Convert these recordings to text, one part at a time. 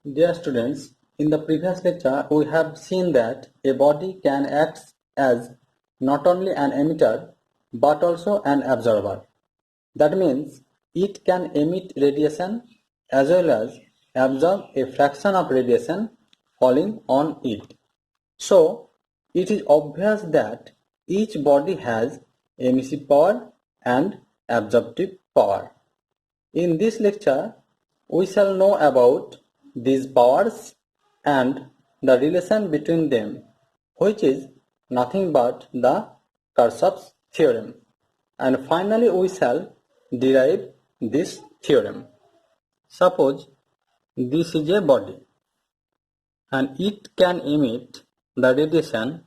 Dear students, in the previous lecture we have seen that a body can act as not only an emitter but also an absorber. That means it can emit radiation as well as absorb a fraction of radiation falling on it. So it is obvious that each body has emissive power and absorptive power. In this lecture, we shall know about these powers and the relation between them, which is nothing but the Kirchhoff's theorem. And finally, we shall derive this theorem. Suppose this is a body and it can emit the radiation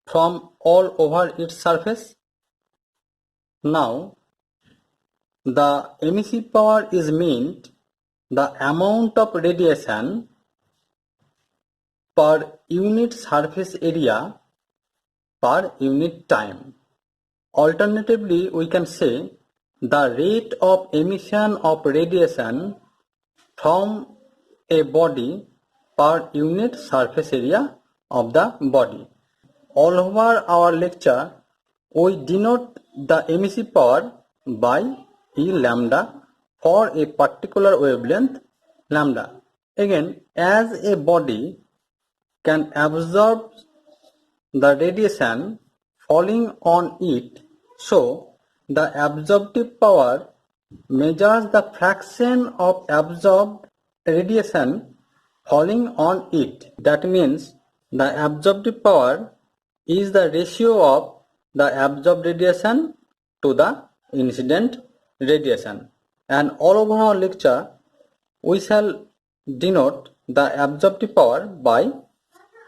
from all over its surface. Now, the emissive power is meant the amount of radiation per unit surface area per unit time. Alternatively, we can say the rate of emission of radiation from a body per unit surface area of the body. All over our lecture, we denote the emissive power by E lambda for a particular wavelength lambda. Again, as a body can absorb the radiation falling on it, so the absorptive power measures the fraction of absorbed radiation falling on it. That means the absorptive power is the ratio of the absorbed radiation to the incident radiation. And all over our lecture, we shall denote the absorptive power by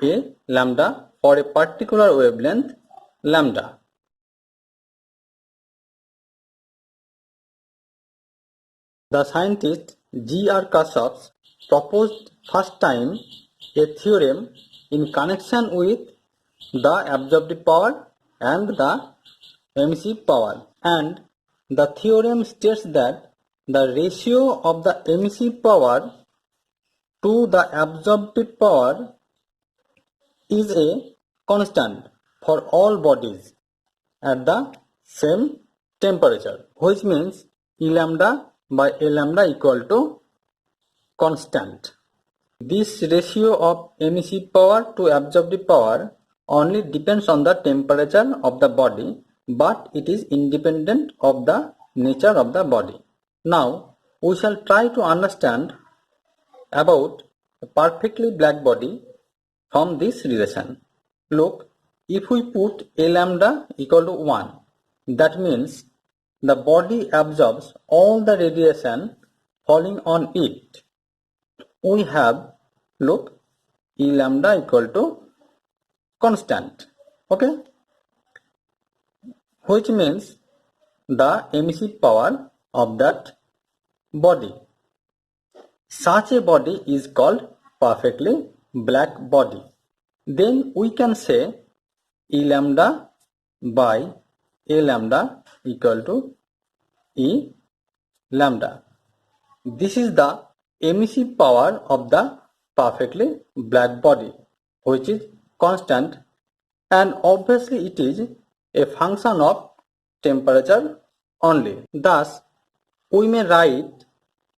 A lambda for a particular wavelength lambda. The scientist G.R. Kirchhoff proposed first time a theorem in connection with the absorptive power and the emissive power, and the theorem states that the ratio of the emissive power to the absorptive power is a constant for all bodies at the same temperature, which means E lambda by A lambda equal to constant. This ratio of emissive power to absorptive power only depends on the temperature of the body, but it is independent of the nature of the body. Now, we shall try to understand about a perfectly black body from this relation. Look, if we put A lambda equal to 1, that means the body absorbs all the radiation falling on it. We have, look, E lambda equal to constant, okay, which means the emissive power of that body. Such a body is called perfectly black body. Then we can say E lambda by A lambda equal to E lambda. This is the emissive power of the perfectly black body, which is constant, and obviously it is a function of temperature only. Thus, we may write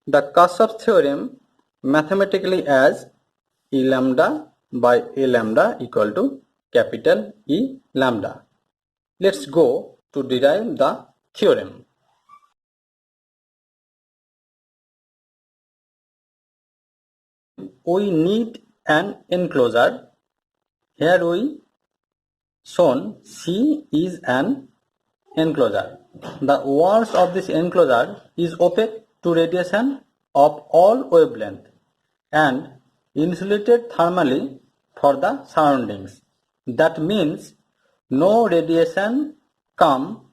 the Kirchhoff theorem mathematically as E lambda by A lambda equal to capital E lambda. Let's go to derive the theorem. We need an enclosure. Here we shown C is an enclosure. The walls of this enclosure is opaque to radiation of all wavelength and insulated thermally for the surroundings. That means no radiation come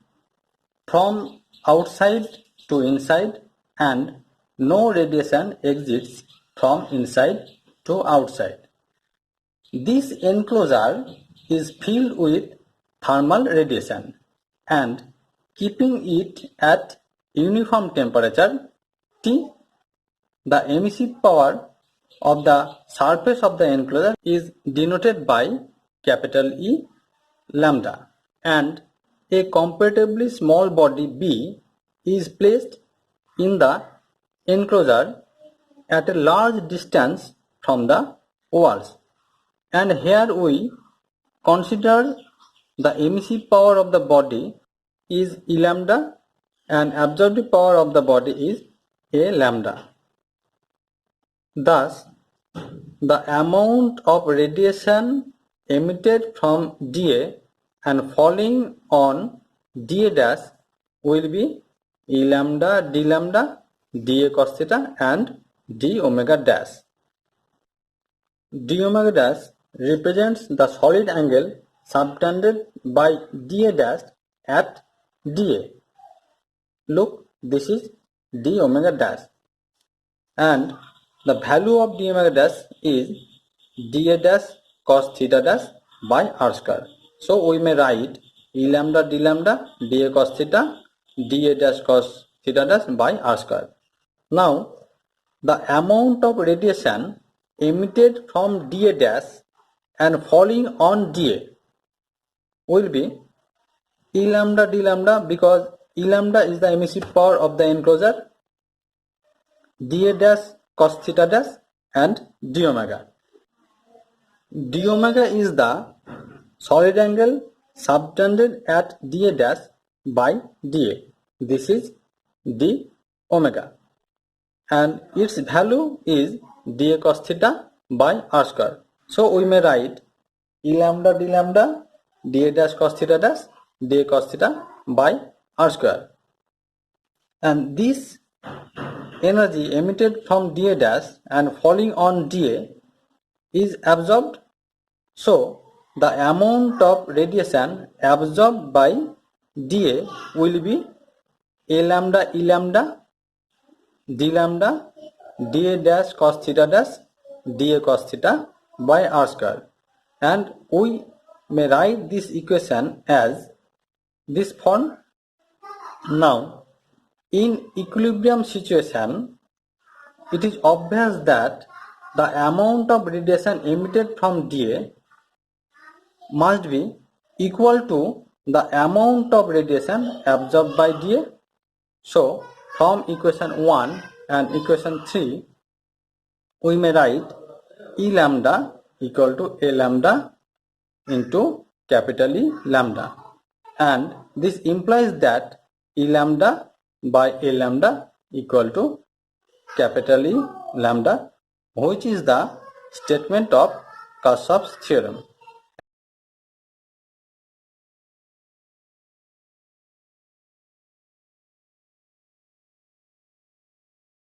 from outside to inside and no radiation exits from inside to outside. This enclosure is filled with thermal radiation, and keeping it at uniform temperature T, the emissive power of the surface of the enclosure is denoted by capital E lambda, and a comparatively small body B is placed in the enclosure at a large distance from the walls, and here we consider the emissive power of the body is E lambda and absorptive power of the body is A lambda. Thus, the amount of radiation emitted from dA and falling on dA dash will be E lambda d lambda dA cos theta and d omega dash. D omega dash represents the solid angle subtended by dA dash at dA. Look, this is d omega dash, and the value of d omega dash is dA dash cos theta dash by r square. So we may write E lambda d lambda dA cos theta dA dash cos theta dash by r square. Now, the amount of radiation emitted from dA dash and falling on dA will be E lambda d lambda, because E lambda is the emissive power of the enclosure, dA dash cos theta dash and d omega. D omega is the solid angle subtended at dA dash by dA. This is d omega, and its value is dA cos theta by r square. So we may write E lambda d lambda dA dash cos theta dash dA cos theta by r square, and this energy emitted from dA dash and falling on dA is absorbed. So the amount of radiation absorbed by dA will be A lambda E lambda d lambda dA dash cos theta dash dA cos theta by r square, and we may write this equation as this form. Now, in equilibrium situation, it is obvious that the amount of radiation emitted from dA must be equal to the amount of radiation absorbed by dA. So, from equation 1 and equation 3, we may write E lambda equal to A lambda into capital E lambda, and this implies that E lambda by A lambda equal to capital E lambda, which is the statement of Kirchhoff's theorem.